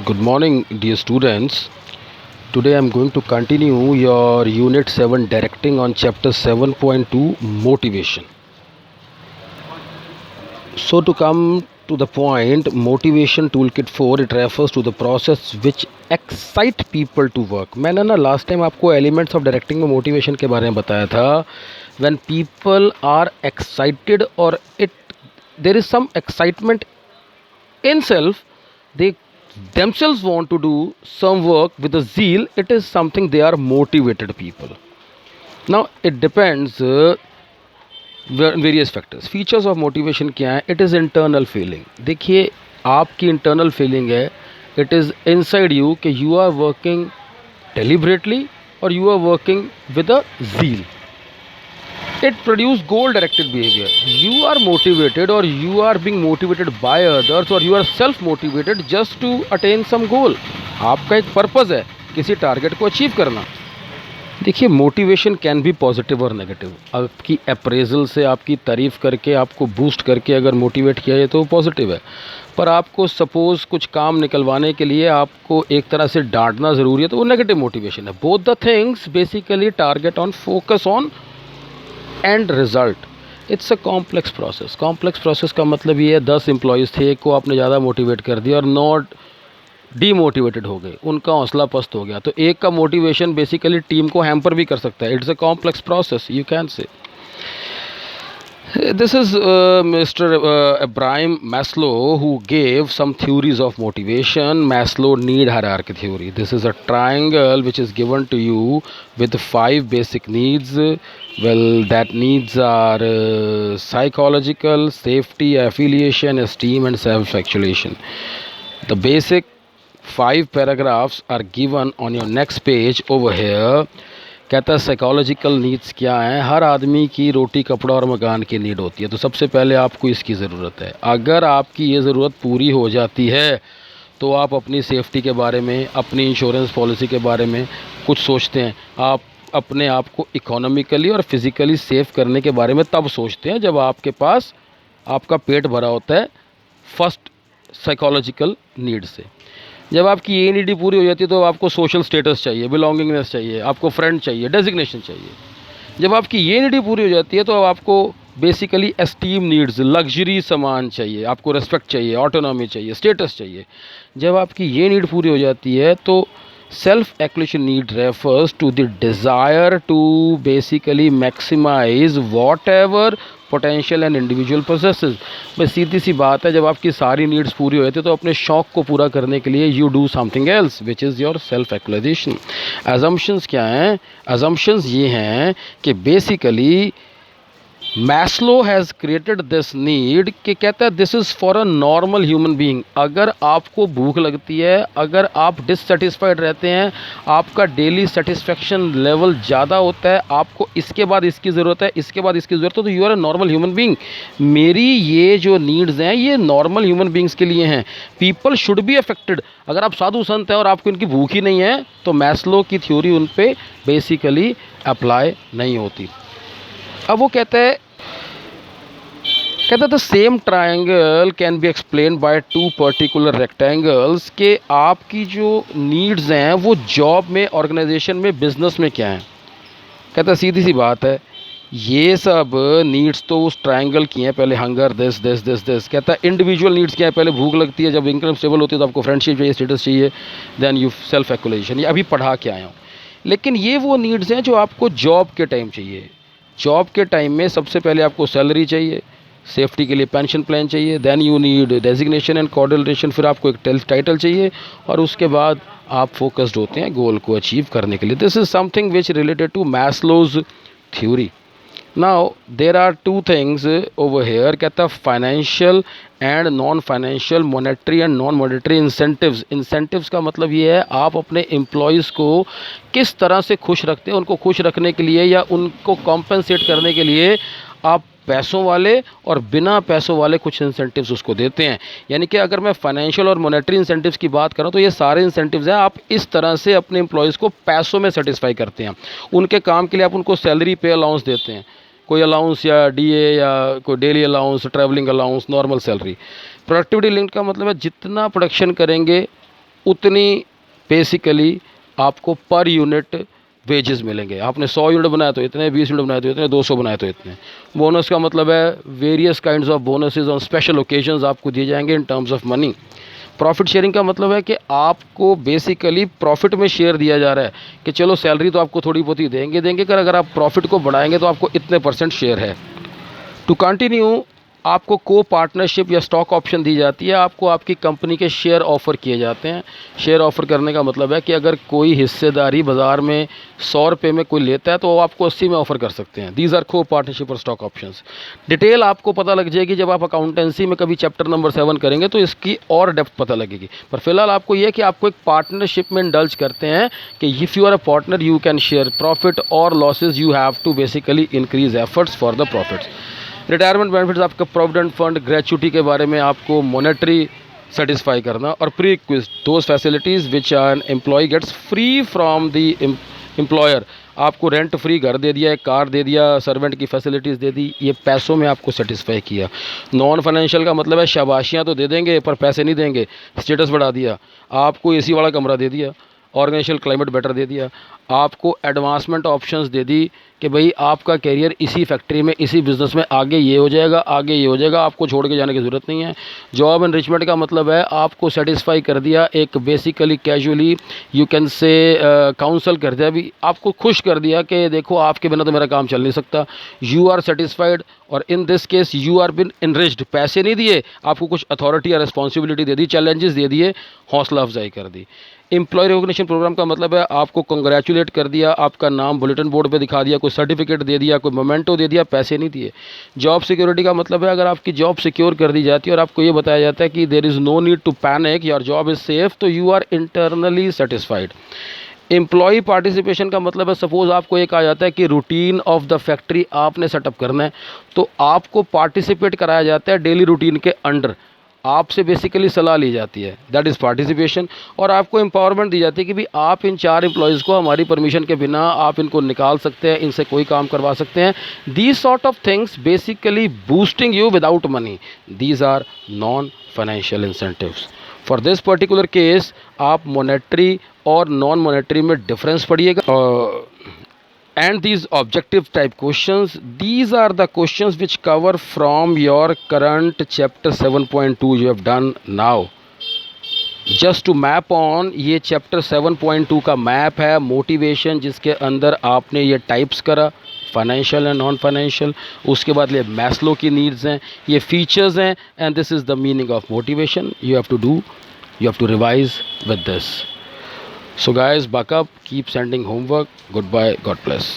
Good morning, dear students. Today I am going to continue your Unit 7 directing on Chapter 7.2 Motivation. So, to come to the point, Motivation Toolkit 4 it refers to the process which excite people to work. मैंने ना last time आपको elements of directing में motivation के बारे में बताया था. When people are excited or there is some excitement in self, they themselves want to do some work with a zeal, it is something they are motivated people. Now it depends various factors. Features of motivation क्या है? It is internal feeling. देखिए, आपकी internal feeling है, it is inside you कि you are working deliberately और you are working with a zeal. It produce goal directed behavior. You are motivated or you are being motivated by others or you are self motivated just to attain some goal. आपका एक purpose है किसी target को achieve करना. देखिए, motivation can be positive और negative. आपकी appraisal से, आपकी तारीफ़ करके, आपको बूस्ट करके अगर मोटिवेट किया जाए तो वो पॉजिटिव है. पर आपको सपोज़ कुछ काम निकलवाने के लिए आपको एक तरह से डांटना ज़रूरी है तो वो नेगेटिव मोटिवेशन है. Both the things basically target on focus on end result. It's a complex process. Complex process का मतलब ये है 10 एम्प्लॉयज़ थे, एक को आपने ज़्यादा मोटिवेट कर दिया और नॉट डीमोटिवेटेड हो गए, उनका हौसला पस्त हो गया, तो एक का मोटिवेशन बेसिकली टीम को हैम्पर भी कर सकता है. It's a complex process, you can से. This is Mr. Abraham Maslow who gave some theories of motivation. Maslow need hierarchy theory. This is a triangle which is given to you with 5 basic needs. Well, that needs are psychological, safety, affiliation, esteem and self-actualization. The basic 5 paragraphs are given on your next page over here. कहता है psychological needs क्या हैं. हर आदमी की रोटी कपड़ा और मकान की नीड होती है, तो सबसे पहले आपको इसकी ज़रूरत है. अगर आपकी ये ज़रूरत पूरी हो जाती है तो आप अपनी सेफ्टी के बारे में, अपनी इंश्योरेंस पॉलिसी के बारे में कुछ सोचते हैं. आप अपने आप को इकोनॉमिकली और फिज़िकली सेफ करने के बारे में तब सोचते हैं जब आपके पास आपका पेट भरा होता है फर्स्ट साइकोलॉजिकल नीड से. जब आपकी ये नीड पूरी हो जाती है तो आपको सोशल स्टेटस चाहिए, बिलोंगिंगनेस चाहिए, आपको फ्रेंड चाहिए, डेजिग्नेशन चाहिए. जब आपकी ये नीड पूरी हो जाती है तो आपको बेसिकली एस्टीम नीड्स, लग्जरी सामान चाहिए, आपको रेस्पेक्ट चाहिए, ऑटोनॉमी चाहिए, स्टेटस चाहिए. जब आपकी ये नीड पूरी हो जाती है तो self explanation need refers to the desire to basically maximise whatever potential and individual processes. बस सीधी सी बात है, जब आपकी सारी नीड्स पूरी हो जाती है तो अपने शौक़ को पूरा करने के लिए you do something else which is your self actualisation. Assumptions क्या हैं? अजम्पशंस ये हैं कि basically Maslow has created this need कि कहता है this is for a normal human being. अगर आपको भूख लगती है, अगर आप डिससेटिस्फाइड रहते हैं, आपका डेली सेटिस्फेक्शन लेवल ज़्यादा होता है, आपको इसके बाद इसकी ज़रूरत है, इसके बाद इसकी ज़रूरत है, तो you are a normal human being. मेरी ये जो नीड्स हैं ये नॉर्मल ह्यूमन बीइंग्स के लिए हैं. People should be affected. अगर आप साधु संत हैं और आपको इनकी भूख ही नहीं है तो मैस्लो की थ्योरी उन पर बेसिकली अप्लाई नहीं होती. अब वो कहता है the same triangle can be explain by 2 particular rectangles. के आपकी जो नीड्स हैं वो जॉब में, ऑर्गेनाइजेशन में, बिजनेस में क्या हैं. कहता सीधी सी बात है, ये सब नीड्स तो उस ट्रायंगल की हैं. पहले hunger, this this this this. कहता है इंडिविजुअल नीड्स क्या है? पहले भूख लगती है, जब इनकम स्टेबल होती है तो आपको फ्रेंडशिप चाहिए, स्टेटस चाहिए, देन यू सेल्फ एक्चुअलाइजेशन. ये अभी पढ़ा के आया हूँ. लेकिन ये वो नीड्स हैं जो आपको जॉब के टाइम चाहिए. जॉब के टाइम में सबसे पहले आपको सैलरी चाहिए, सेफ्टी के लिए पेंशन प्लान चाहिए, then you need designation and coordination, फिर आपको एक टाइटल चाहिए और उसके बाद आप फोकस्ड होते हैं गोल को अचीव करने के लिए. This is something which related to Maslow's theory. Now there are 2 things over here. कहता financial and non financial, monetary and non monetary incentives. Incentives का मतलब ये है आप अपने एम्प्लॉयज़ को किस तरह से खुश रखते हैं. उनको खुश रखने के लिए या उनको कॉम्पेंसेट करने के लिए आप पैसों वाले और बिना पैसों वाले कुछ इंसेंटिव्स उसको देते हैं. यानी कि अगर मैं फाइनेंशियल और मॉनेटरी इंसेंटिव्स की बात करूं तो ये सारे इंसेंटिव्स हैं, आप इस तरह से अपने एम्प्लॉयज़ को पैसों में सेटिस्फाई करते हैं. उनके काम के लिए आप उनको सैलरी पे अलाउंस देते हैं, कोई अलाउंस या डीए या कोई daily allowance, travelling allowance, normal salary. Productivity link का मतलब है जितना प्रोडक्शन करेंगे उतनी बेसिकली आपको पर यूनिट वेजेस मिलेंगे। आपने 100 यूनिट बनाया तो इतने, 20 यूनिट बनाए तो इतने, 200 बनाए तो इतने। बोनस का मतलब है various kinds of bonuses on special occasions आपको दिए जाएंगे in terms of money. Profit sharing का मतलब है कि आपको बेसिकली प्रॉफिट में शेयर दिया जा रहा है कि चलो सैलरी तो आपको थोड़ी बहुत ही देंगे अगर आप प्रॉफिट को बढ़ाएंगे तो आपको इतने % शेयर है। टू कंटिन्यू आपको को पार्टनरशिप या स्टॉक ऑप्शन दी जाती है, आपको आपकी कंपनी के शेयर ऑफ़र किए जाते हैं। शेयर ऑफ़र करने का मतलब है कि अगर कोई हिस्सेदारी बाज़ार में 100 रुपये में कोई लेता है तो वो आपको 80 में ऑफ़र कर सकते हैं। दीज आर को पार्टनरशिप और स्टॉक ऑप्शंस। डिटेल आपको पता लग जाएगी जब आप अकाउंटेंसी में कभी चैप्टर नंबर 7 करेंगे तो इसकी और डेप्थ पता लगेगी। पर फिलहाल आपको यह कि आपको एक पार्टनरशिप में इंडल्ज करते हैं कि if you are a partner you can share profit और losses, you have to basically increase efforts for the profits. Retirement benefits, आपका प्रोविडेंट फंड, ग्रेचुटी के बारे में आपको मॉनेटरी सेटिस्फाई करना, और perquisites those facilities which an employ gets free from the employer. आपको rent free घर दे दिया, एक कार दे दिया, सर्वेंट की फैसिलिटीज़ दे दी, ये पैसों में आपको सेटिस्फाई किया। नॉन फाइनेंशियल का मतलब है शाबाशियाँ तो दे देंगे पर पैसे नहीं देंगे, स्टेटस बढ़ा दिया, आपको एसी वाला कमरा दे दिया, ऑर्गेनाइजेशनल क्लाइमेट बेटर दे दिया, आपको एडवांसमेंट ऑप्शंस दे दी कि भाई आपका करियर इसी फैक्ट्री में, इसी बिज़नेस में आगे ये हो जाएगा, आगे ये हो जाएगा, आपको छोड़ के जाने की ज़रूरत नहीं है। जॉब एनरिचमेंट का मतलब है आपको सेटिस्फाई कर दिया, एक basically casually you can say counsel कर दिया, भी आपको खुश कर दिया कि देखो आपके बिना तो मेरा काम चल नहीं सकता। यू आर सेटिस्फाइड, और in this case you are been enriched. पैसे नहीं दिए, आपको कुछ अथॉरिटी या रिस्पॉन्सिबिलिटी दे दी, चैलेंजेस दे दिए, हौसला अफजाई कर दी। एम्प्लॉय रिकॉग्निशन प्रोग्राम का मतलब है आपको कंग्रेचुलेट कर दिया, आपका नाम बुलेटिन बोर्ड पे दिखा दिया, कोई सर्टिफिकेट दे दिया, कोई मोमेंटो दे दिया, पैसे नहीं दिए। जॉब सिक्योरिटी का मतलब है अगर आपकी जॉब सिक्योर कर दी जाती है और आपको ये बताया जाता है कि there is no need to panic, your job is safe, तो you are internally satisfied. Employ participation का मतलब है सपोज़ आपको एक आ जाता है कि रूटीन ऑफ द फैक्ट्री आपने सेटअप करना है, तो आपको पार्टिसिपेट कराया जाता है डेली रूटीन के अंडर, आपसे बेसिकली सलाह ली जाती है, दैट इज़ पार्टिसिपेशन। और आपको एम्पावरमेंट दी जाती है कि भी आप इन 4 एम्प्लॉयज़ को हमारी परमिशन के बिना आप इनको निकाल सकते हैं, इनसे कोई काम करवा सकते हैं। These sort of things basically boosting you without money, these are non financial incentives. For this particular case आप मॉनेटरी और नॉन मॉनेटरी में डिफरेंस पढ़िएगा। And these objective type questions, these are the questions which cover from your current chapter 7.2 you have done now. Just to map on, ये chapter 7.2 का map है motivation, जिसके अंदर आपने ये टाइप्स करा, फाइनेंशियल एंड नॉन फाइनेंशियल, उसके बाद ये मैस्लो की नीड्स हैं, ये फीचर्स हैं, and this is the meaning of motivation. You have to do, you have to revise with this. So guys, buck up, keep sending homework. Goodbye, God bless.